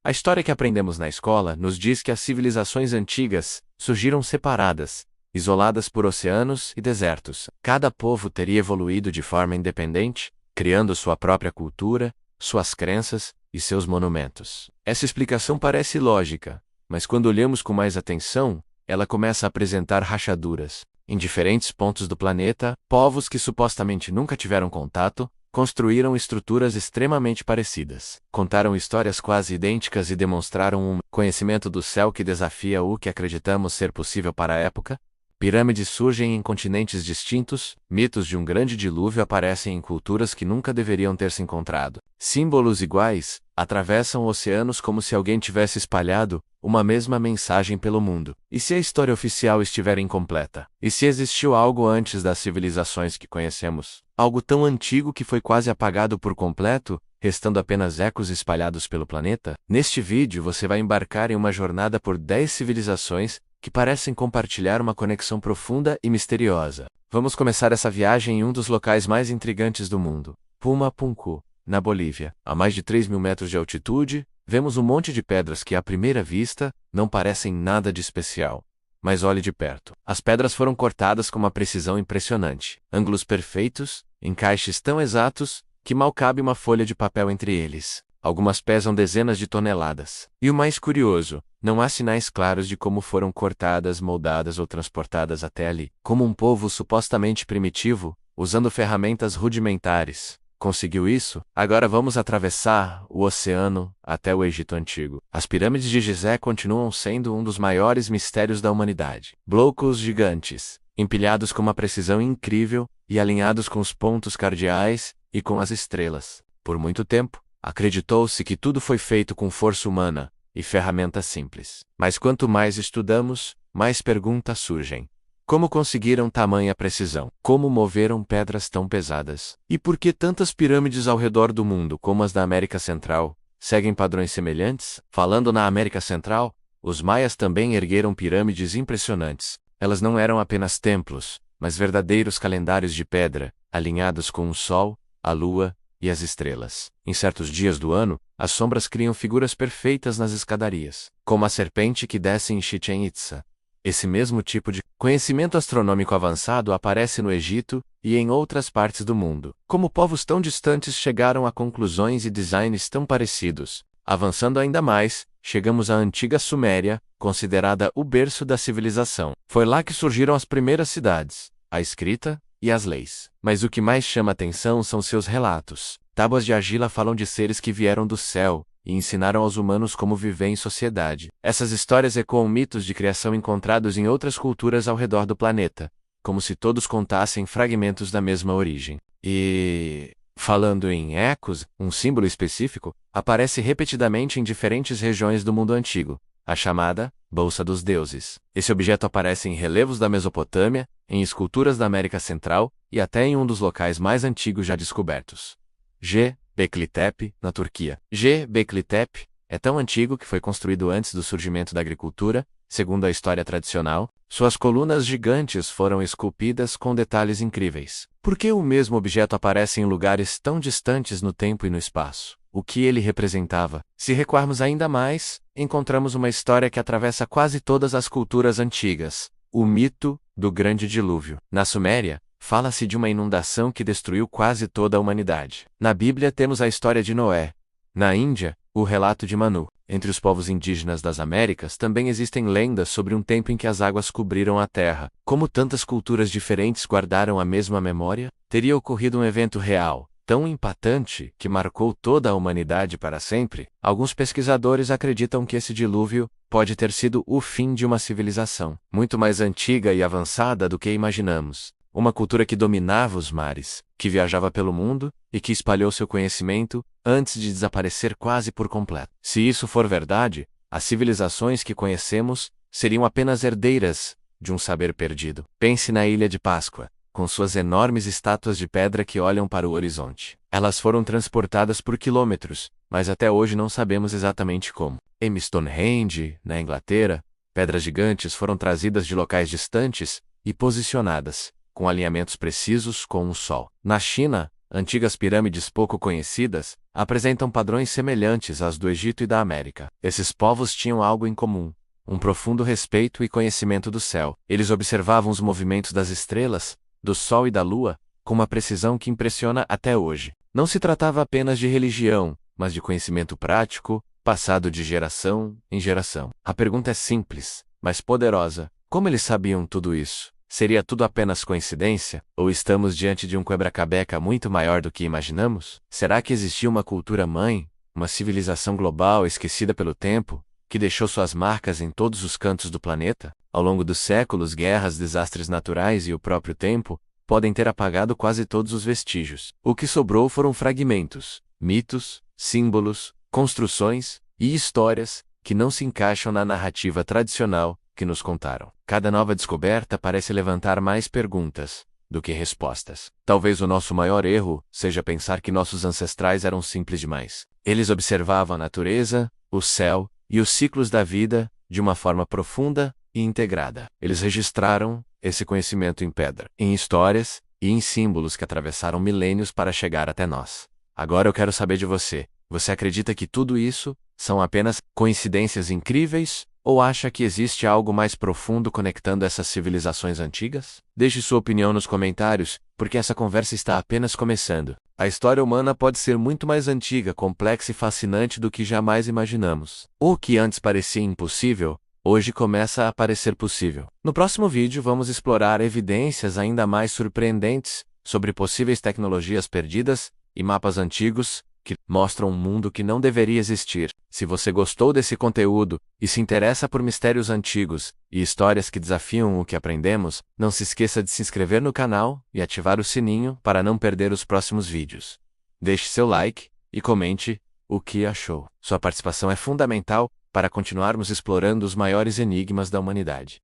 A história que aprendemos na escola nos diz que as civilizações antigas surgiram separadas, isoladas por oceanos e desertos. Cada povo teria evoluído de forma independente, criando sua própria cultura, suas crenças e seus monumentos. Essa explicação parece lógica, mas quando olhamos com mais atenção, ela começa a apresentar rachaduras. Em diferentes pontos do planeta, povos que supostamente nunca tiveram contato, construíram estruturas extremamente parecidas. Contaram histórias quase idênticas e demonstraram um conhecimento do céu que desafia o que acreditamos ser possível para a época. Pirâmides surgem em continentes distintos, mitos de um grande dilúvio aparecem em culturas que nunca deveriam ter se encontrado. Símbolos iguais atravessam oceanos como se alguém tivesse espalhado uma mesma mensagem pelo mundo. E se a história oficial estiver incompleta? E se existiu algo antes das civilizações que conhecemos? Algo tão antigo que foi quase apagado por completo, restando apenas ecos espalhados pelo planeta? Neste vídeo você vai embarcar em uma jornada por 10 civilizações que parecem compartilhar uma conexão profunda e misteriosa. Vamos começar essa viagem em um dos locais mais intrigantes do mundo, Pumapunku, na Bolívia. A mais de 3.000 metros de altitude, vemos um monte de pedras que, à primeira vista, não parecem nada de especial. Mas olhe de perto. As pedras foram cortadas com uma precisão impressionante. Ângulos perfeitos, encaixes tão exatos, que mal cabe uma folha de papel entre eles. Algumas pesam dezenas de toneladas. E o mais curioso, não há sinais claros de como foram cortadas, moldadas ou transportadas até ali. Como um povo supostamente primitivo, usando ferramentas rudimentares, conseguiu isso? Agora vamos atravessar o oceano até o Egito Antigo. As pirâmides de Gizé continuam sendo um dos maiores mistérios da humanidade. Blocos gigantes, empilhados com uma precisão incrível e alinhados com os pontos cardeais e com as estrelas. Por muito tempo, acreditou-se que tudo foi feito com força humana e ferramentas simples. Mas quanto mais estudamos, mais perguntas surgem. Como conseguiram tamanha precisão? Como moveram pedras tão pesadas? E por que tantas pirâmides ao redor do mundo, como as da América Central, seguem padrões semelhantes? Falando na América Central, os maias também ergueram pirâmides impressionantes. Elas não eram apenas templos, mas verdadeiros calendários de pedra, alinhados com o sol, a lua e as estrelas. Em certos dias do ano, as sombras criam figuras perfeitas nas escadarias, como a serpente que desce em Chichén Itzá. Esse mesmo tipo de conhecimento astronômico avançado aparece no Egito e em outras partes do mundo. Como povos tão distantes chegaram a conclusões e designs tão parecidos? Avançando ainda mais, chegamos à antiga Suméria, considerada o berço da civilização. Foi lá que surgiram as primeiras cidades, a escrita e as leis. Mas o que mais chama atenção são seus relatos. Tábuas de argila falam de seres que vieram do céu e ensinaram aos humanos como viver em sociedade. Essas histórias ecoam mitos de criação encontrados em outras culturas ao redor do planeta, como se todos contassem fragmentos da mesma origem. E, falando em ecos, um símbolo específico aparece repetidamente em diferentes regiões do mundo antigo, a chamada Bolsa dos Deuses. Esse objeto aparece em relevos da Mesopotâmia, em esculturas da América Central e até em um dos locais mais antigos já descobertos. Göbekli Tepe, na Turquia. Göbekli Tepe é tão antigo que foi construído antes do surgimento da agricultura, segundo a história tradicional. Suas colunas gigantes foram esculpidas com detalhes incríveis. Por que o mesmo objeto aparece em lugares tão distantes no tempo e no espaço? O que ele representava? Se recuarmos ainda mais, encontramos uma história que atravessa quase todas as culturas antigas: o mito do Grande Dilúvio. Na Suméria, fala-se de uma inundação que destruiu quase toda a humanidade. Na Bíblia temos a história de Noé. Na Índia, o relato de Manu. Entre os povos indígenas das Américas também existem lendas sobre um tempo em que as águas cobriram a terra. Como tantas culturas diferentes guardaram a mesma memória, teria ocorrido um evento real, tão impactante que marcou toda a humanidade para sempre. Alguns pesquisadores acreditam que esse dilúvio pode ter sido o fim de uma civilização muito mais antiga e avançada do que imaginamos. Uma cultura que dominava os mares, que viajava pelo mundo e que espalhou seu conhecimento antes de desaparecer quase por completo. Se isso for verdade, as civilizações que conhecemos seriam apenas herdeiras de um saber perdido. Pense na Ilha de Páscoa, com suas enormes estátuas de pedra que olham para o horizonte. Elas foram transportadas por quilômetros, mas até hoje não sabemos exatamente como. Em Stonehenge, na Inglaterra, pedras gigantes foram trazidas de locais distantes e posicionadas, com alinhamentos precisos com o Sol. Na China, antigas pirâmides pouco conhecidas, apresentam padrões semelhantes às do Egito e da América. Esses povos tinham algo em comum: um profundo respeito e conhecimento do céu. Eles observavam os movimentos das estrelas, do Sol e da Lua, com uma precisão que impressiona até hoje. Não se tratava apenas de religião, mas de conhecimento prático, passado de geração em geração. A pergunta é simples, mas poderosa: como eles sabiam tudo isso? Seria tudo apenas coincidência? Ou estamos diante de um quebra-cabeça muito maior do que imaginamos? Será que existia uma cultura mãe, uma civilização global esquecida pelo tempo, que deixou suas marcas em todos os cantos do planeta? Ao longo dos séculos, guerras, desastres naturais e o próprio tempo podem ter apagado quase todos os vestígios. O que sobrou foram fragmentos, mitos, símbolos, construções e histórias que não se encaixam na narrativa tradicional que nos contaram. Cada nova descoberta parece levantar mais perguntas do que respostas. Talvez o nosso maior erro seja pensar que nossos ancestrais eram simples demais. Eles observavam a natureza, o céu e os ciclos da vida de uma forma profunda e integrada. Eles registraram esse conhecimento em pedra, em histórias e em símbolos que atravessaram milênios para chegar até nós. Agora eu quero saber de você. Você acredita que tudo isso são apenas coincidências incríveis? Ou acha que existe algo mais profundo conectando essas civilizações antigas? Deixe sua opinião nos comentários, porque essa conversa está apenas começando. A história humana pode ser muito mais antiga, complexa e fascinante do que jamais imaginamos. O que antes parecia impossível, hoje começa a parecer possível. No próximo vídeo vamos explorar evidências ainda mais surpreendentes sobre possíveis tecnologias perdidas e mapas antigos que mostram um mundo que não deveria existir. Se você gostou desse conteúdo e se interessa por mistérios antigos e histórias que desafiam o que aprendemos, não se esqueça de se inscrever no canal e ativar o sininho para não perder os próximos vídeos. Deixe seu like e comente o que achou. Sua participação é fundamental para continuarmos explorando os maiores enigmas da humanidade.